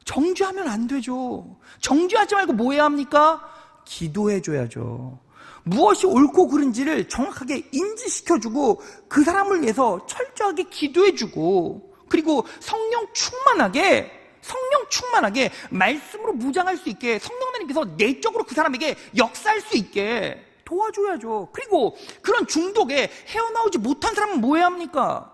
정죄하면 안 되죠. 정죄하지 말고 뭐 해야 합니까? 기도해줘야죠. 무엇이 옳고 그른지를 정확하게 인지시켜주고 그 사람을 위해서 철저하게 기도해주고, 그리고 성령 충만하게 말씀으로 무장할 수 있게 성령 하나님께서 내적으로 그 사람에게 역사할 수 있게 도와줘야죠. 그리고 그런 중독에 헤어나오지 못한 사람은 뭐 해야 합니까?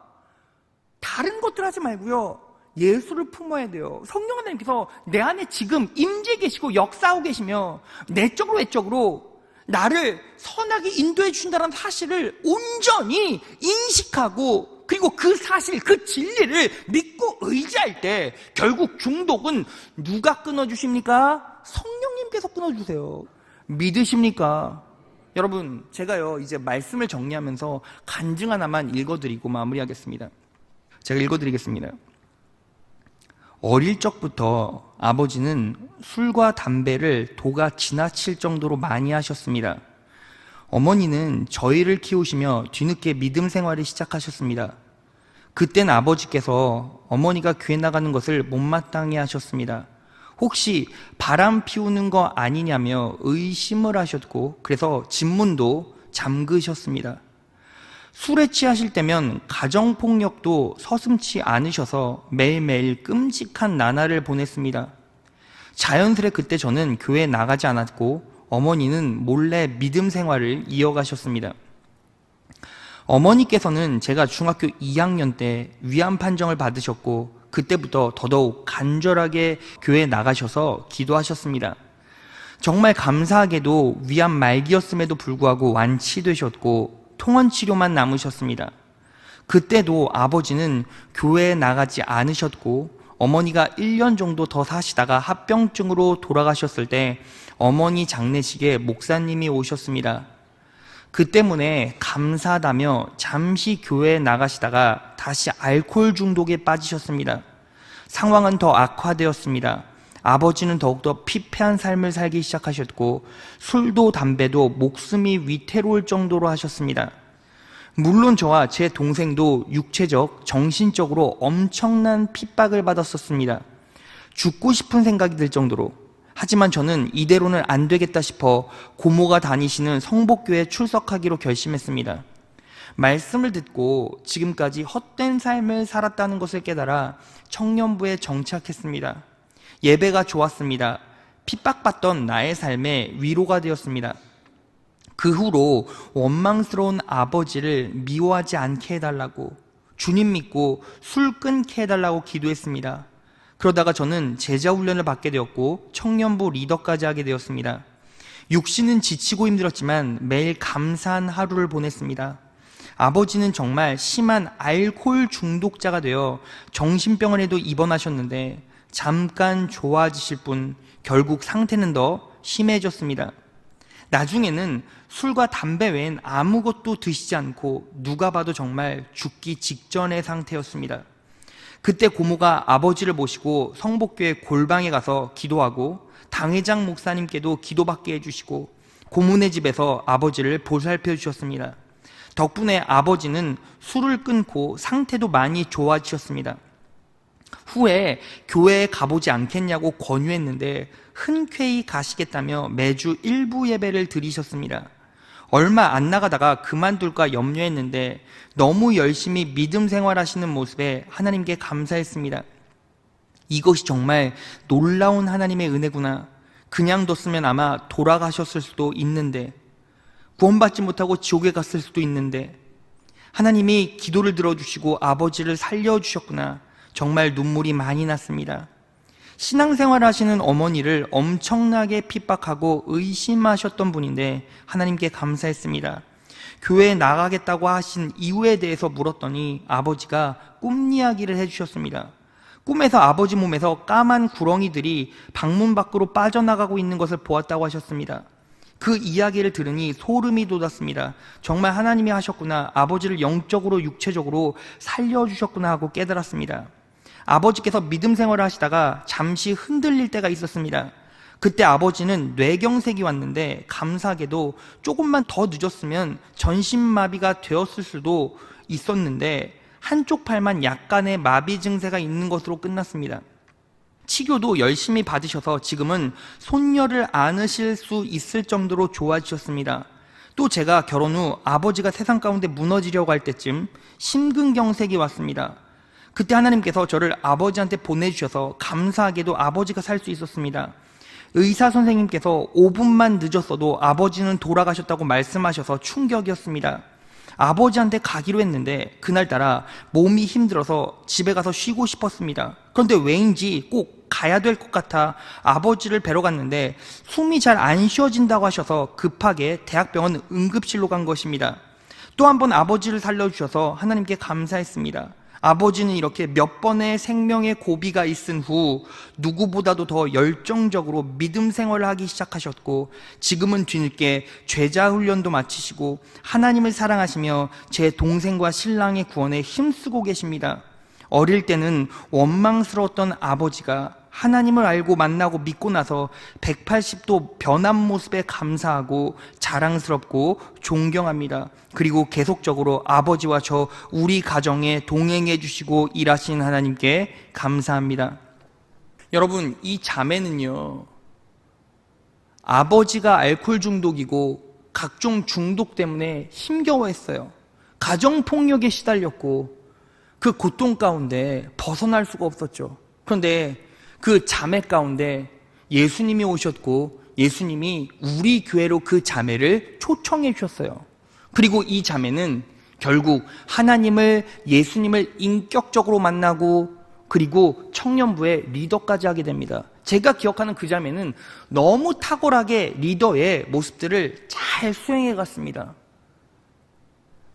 다른 것들 하지 말고요, 예수를 품어야 돼요. 성령 하나님께서 내 안에 지금 임재 계시고 역사하고 계시며 내적으로 외적으로 나를 선하게 인도해 준다는 사실을 온전히 인식하고 그리고 그 사실, 그 진리를 믿고 의지할 때 결국 중독은 누가 끊어주십니까? 성령님께서 끊어주세요. 믿으십니까? 여러분, 제가요 이제 말씀을 정리하면서 간증 하나만 읽어드리고 마무리하겠습니다. 제가 읽어드리겠습니다. 어릴 적부터 아버지는 술과 담배를 도가 지나칠 정도로 많이 하셨습니다. 어머니는 저희를 키우시며 뒤늦게 믿음 생활을 시작하셨습니다. 그땐 아버지께서 어머니가 교회 나가는 것을 못마땅해 하셨습니다. 혹시 바람 피우는 거 아니냐며 의심을 하셨고 그래서 집문도 잠그셨습니다. 술에 취하실 때면 가정폭력도 서슴지 않으셔서 매일매일 끔찍한 나날을 보냈습니다. 자연스레 그때 저는 교회에 나가지 않았고 어머니는 몰래 믿음 생활을 이어가셨습니다. 어머니께서는 제가 중학교 2학년 때 위암 판정을 받으셨고 그때부터 더더욱 간절하게 교회에 나가셔서 기도하셨습니다. 정말 감사하게도 위암 말기였음에도 불구하고 완치되셨고 통원 치료만 남으셨습니다. 그때도 아버지는 교회에 나가지 않으셨고 어머니가 1년 정도 더 사시다가 합병증으로 돌아가셨을 때 어머니 장례식에 목사님이 오셨습니다. 그 때문에 감사하다며 잠시 교회에 나가시다가 다시 알코올 중독에 빠지셨습니다. 상황은 더 악화되었습니다. 아버지는 더욱더 피폐한 삶을 살기 시작하셨고 술도 담배도 목숨이 위태로울 정도로 하셨습니다. 물론 저와 제 동생도 육체적, 정신적으로 엄청난 핍박을 받았었습니다. 죽고 싶은 생각이 들 정도로. 하지만 저는 이대로는 안 되겠다 싶어 고모가 다니시는 성복교회에 출석하기로 결심했습니다. 말씀을 듣고 지금까지 헛된 삶을 살았다는 것을 깨달아 청년부에 정착했습니다. 예배가 좋았습니다. 핍박받던 나의 삶에 위로가 되었습니다. 그 후로 원망스러운 아버지를 미워하지 않게 해달라고, 주님 믿고 술 끊게 해달라고 기도했습니다. 그러다가 저는 제자 훈련을 받게 되었고 청년부 리더까지 하게 되었습니다. 육신은 지치고 힘들었지만 매일 감사한 하루를 보냈습니다. 아버지는 정말 심한 알코올 중독자가 되어 정신병원에도 입원하셨는데 잠깐 좋아지실 뿐 결국 상태는 더 심해졌습니다. 나중에는 술과 담배 외엔 아무것도 드시지 않고 누가 봐도 정말 죽기 직전의 상태였습니다. 그때 고모가 아버지를 모시고 성복교회 골방에 가서 기도하고 당회장 목사님께도 기도받게 해주시고 고모네 집에서 아버지를 보살펴 주셨습니다. 덕분에 아버지는 술을 끊고 상태도 많이 좋아지셨습니다. 후에 교회에 가보지 않겠냐고 권유했는데 흔쾌히 가시겠다며 매주 일부 예배를 드리셨습니다. 얼마 안 나가다가 그만둘까 염려했는데 너무 열심히 믿음 생활하시는 모습에 하나님께 감사했습니다. 이것이 정말 놀라운 하나님의 은혜구나. 그냥 뒀으면 아마 돌아가셨을 수도 있는데, 구원받지 못하고 지옥에 갔을 수도 있는데 하나님이 기도를 들어주시고 아버지를 살려주셨구나. 정말 눈물이 많이 났습니다. 신앙생활 하시는 어머니를 엄청나게 핍박하고 의심하셨던 분인데 하나님께 감사했습니다. 교회에 나가겠다고 하신 이유에 대해서 물었더니 아버지가 꿈 이야기를 해주셨습니다. 꿈에서 아버지 몸에서 까만 구렁이들이 방문 밖으로 빠져나가고 있는 것을 보았다고 하셨습니다. 그 이야기를 들으니 소름이 돋았습니다. 정말 하나님이 하셨구나. 아버지를 영적으로 육체적으로 살려주셨구나 하고 깨달았습니다. 아버지께서 믿음 생활을 하시다가 잠시 흔들릴 때가 있었습니다. 그때 아버지는 뇌경색이 왔는데 감사하게도 조금만 더 늦었으면 전신마비가 되었을 수도 있었는데 한쪽 팔만 약간의 마비 증세가 있는 것으로 끝났습니다. 치료도 열심히 받으셔서 지금은 손녀를 안으실 수 있을 정도로 좋아지셨습니다. 또 제가 결혼 후 아버지가 세상 가운데 무너지려고 할 때쯤 심근경색이 왔습니다. 그때 하나님께서 저를 아버지한테 보내주셔서 감사하게도 아버지가 살 수 있었습니다. 의사 선생님께서 5분만 늦었어도 아버지는 돌아가셨다고 말씀하셔서 충격이었습니다. 아버지한테 가기로 했는데 그날따라 몸이 힘들어서 집에 가서 쉬고 싶었습니다. 그런데 왜인지 꼭 가야 될 것 같아 아버지를 뵈러 갔는데 숨이 잘 안 쉬어진다고 하셔서 급하게 대학병원 응급실로 간 것입니다. 또 한 번 아버지를 살려주셔서 하나님께 감사했습니다. 아버지는 이렇게 몇 번의 생명의 고비가 있은 후 누구보다도 더 열정적으로 믿음 생활을 하기 시작하셨고, 지금은 뒤늦게 제자 훈련도 마치시고 하나님을 사랑하시며 제 동생과 신랑의 구원에 힘쓰고 계십니다. 어릴 때는 원망스러웠던 아버지가 하나님을 알고 만나고 믿고 나서 180도 변한 모습에 감사하고 자랑스럽고 존경합니다. 그리고 계속적으로 아버지와 우리 가정에 동행해 주시고 일하신 하나님께 감사합니다. 여러분, 이 자매는요, 아버지가 알코올 중독이고 각종 중독 때문에 힘겨워했어요. 가정폭력에 시달렸고 그 고통 가운데 벗어날 수가 없었죠. 그런데 그 자매 가운데 예수님이 오셨고 예수님이 우리 교회로 그 자매를 초청해 주셨어요. 그리고 이 자매는 결국 하나님을, 예수님을 인격적으로 만나고 그리고 청년부의 리더까지 하게 됩니다. 제가 기억하는 그 자매는 너무 탁월하게 리더의 모습들을 잘 수행해 갔습니다.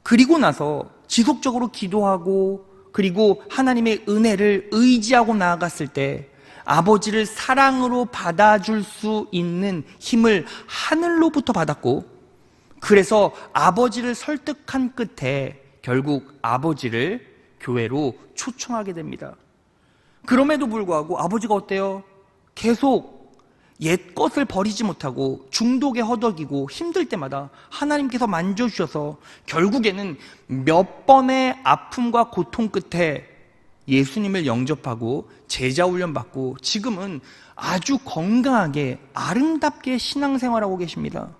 그리고 나서 지속적으로 기도하고 그리고 하나님의 은혜를 의지하고 나아갔을 때 아버지를 사랑으로 받아줄 수 있는 힘을 하늘로부터 받았고, 그래서 아버지를 설득한 끝에 결국 아버지를 교회로 초청하게 됩니다. 그럼에도 불구하고 아버지가 어때요? 계속 옛 것을 버리지 못하고 중독에 허덕이고 힘들 때마다 하나님께서 만져주셔서 결국에는 몇 번의 아픔과 고통 끝에 예수님을 영접하고 제자 훈련 받고 지금은 아주 건강하게 아름답게 신앙생활하고 계십니다.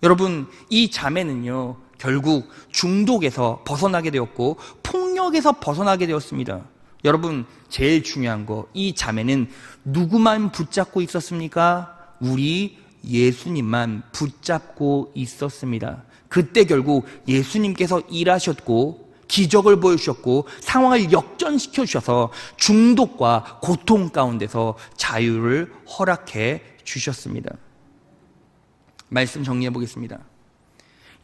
여러분, 이 자매는요, 결국 중독에서 벗어나게 되었고 폭력에서 벗어나게 되었습니다. 여러분, 제일 중요한 거, 이 자매는 누구만 붙잡고 있었습니까? 우리 예수님만 붙잡고 있었습니다. 그때 결국 예수님께서 일하셨고 기적을 보여주셨고 상황을 역전시켜 주셔서 중독과 고통 가운데서 자유를 허락해 주셨습니다. 말씀 정리해 보겠습니다.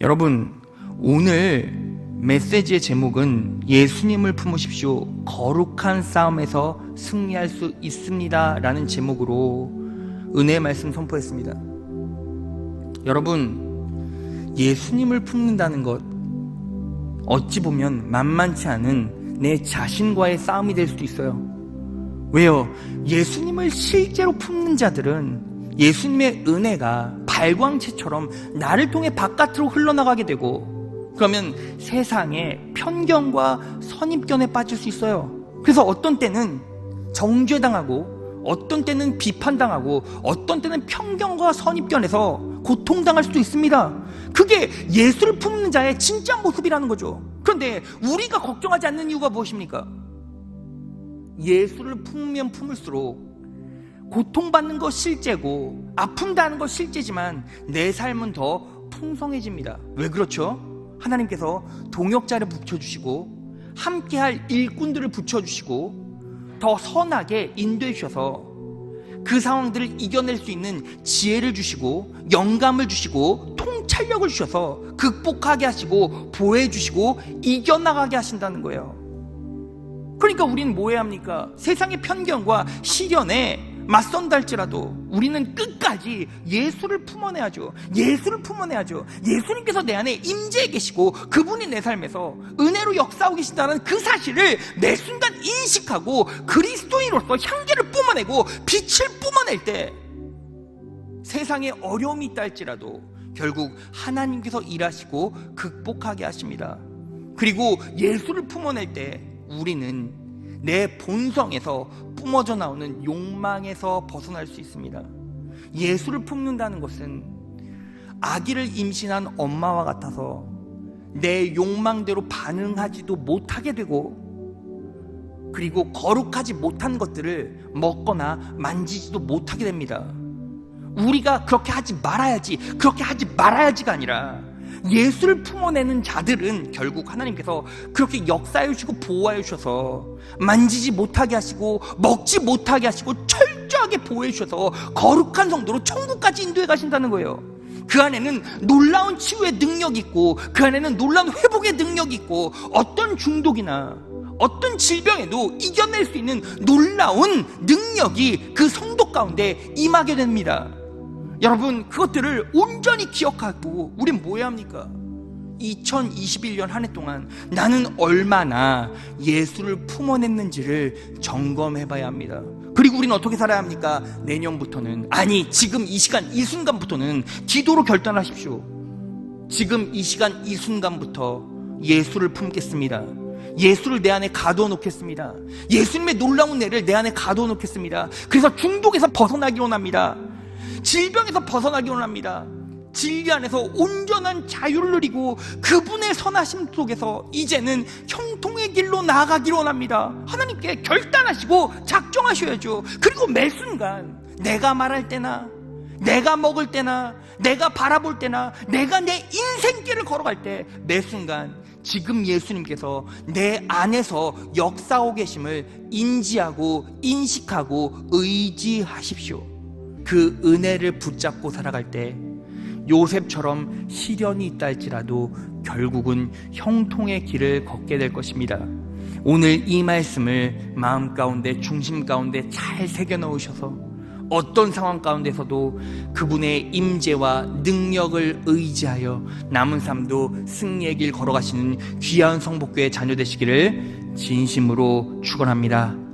여러분, 오늘 메시지의 제목은 예수님을 품으십시오, 거룩한 싸움에서 승리할 수 있습니다 라는 제목으로 은혜의 말씀 선포했습니다. 여러분, 예수님을 품는다는 것, 어찌 보면 만만치 않은 내 자신과의 싸움이 될 수도 있어요. 왜요? 예수님을 실제로 품는 자들은 예수님의 은혜가 발광체처럼 나를 통해 바깥으로 흘러나가게 되고, 그러면 세상의 편견과 선입견에 빠질 수 있어요. 그래서 어떤 때는 정죄당하고 어떤 때는 비판당하고 어떤 때는 편견과 선입견에서 고통당할 수도 있습니다. 그게 예수를 품는 자의 진짜 모습이라는 거죠. 그런데 우리가 걱정하지 않는 이유가 무엇입니까? 예수를 품으면 품을수록 고통받는 거 실제고 아픈다는 거 실제지만 내 삶은 더 풍성해집니다. 왜 그렇죠? 하나님께서 동역자를 붙여주시고 함께할 일꾼들을 붙여주시고 더 선하게 인도해 주셔서 그 상황들을 이겨낼 수 있는 지혜를 주시고 영감을 주시고 통찰력을 주셔서 극복하게 하시고 보호해 주시고 이겨나가게 하신다는 거예요. 그러니까 우리는 뭐 해야 합니까? 세상의 편견과 시련에 맞선다 할지라도 우리는 끝까지 예수를 품어내야죠. 예수를 품어내야죠. 예수님께서 내 안에 임재해 계시고 그분이 내 삶에서 은혜로 역사하고 계신다는 그 사실을 매 순간 인식하고 그리스도인으로서 향기를 뿜어내고 빛을 뿜어낼 때 세상에 어려움이 있다 할지라도 결국 하나님께서 일하시고 극복하게 하십니다. 그리고 예수를 품어낼 때 우리는 내 본성에서 뿜어져 나오는 욕망에서 벗어날 수 있습니다. 예수를 품는다는 것은 아기를 임신한 엄마와 같아서 내 욕망대로 반응하지도 못하게 되고 그리고 거룩하지 못한 것들을 먹거나 만지지도 못하게 됩니다. 우리가 그렇게 하지 말아야지, 그렇게 하지 말아야지가 아니라 예수를 품어내는 자들은 결국 하나님께서 그렇게 역사해 주시고 보호해 주셔서 만지지 못하게 하시고 먹지 못하게 하시고 철저하게 보호해 주셔서 거룩한 성도로 천국까지 인도해 가신다는 거예요. 그 안에는 놀라운 치유의 능력이 있고 그 안에는 놀라운 회복의 능력이 있고 어떤 중독이나 어떤 질병에도 이겨낼 수 있는 놀라운 능력이 그 성도 가운데 임하게 됩니다. 여러분, 그것들을 온전히 기억하고 우린 뭐 해야 합니까? 2021년 한 해 동안 나는 얼마나 예수를 품어냈는지를 점검해 봐야 합니다. 그리고 우리는 어떻게 살아야 합니까? 내년부터는, 아니 지금 이 시간 이 순간부터는 기도로 결단하십시오. 지금 이 시간 이 순간부터 예수를 품겠습니다. 예수를 내 안에 가두어 놓겠습니다. 예수님의 놀라운 애를 내 안에 가두어 놓겠습니다. 그래서 중독에서 벗어나기 원합니다. 질병에서 벗어나기 원합니다. 진리 안에서 온전한 자유를 누리고 그분의 선하심 속에서 이제는 형통의 길로 나아가기를 원합니다. 하나님께 결단하시고 작정하셔야죠. 그리고 매 순간 내가 말할 때나 내가 먹을 때나 내가 바라볼 때나 내가 내 인생길을 걸어갈 때 매 순간 지금 예수님께서 내 안에서 역사하고 계심을 인지하고 인식하고 의지하십시오. 그 은혜를 붙잡고 살아갈 때 요셉처럼 시련이 있다 할지라도 결국은 형통의 길을 걷게 될 것입니다. 오늘 이 말씀을 마음 가운데 중심 가운데 잘 새겨 넣으셔서 어떤 상황 가운데서도 그분의 임재와 능력을 의지하여 남은 삶도 승리의 길 걸어가시는 귀한 성복교의 자녀 되시기를 진심으로 축원합니다.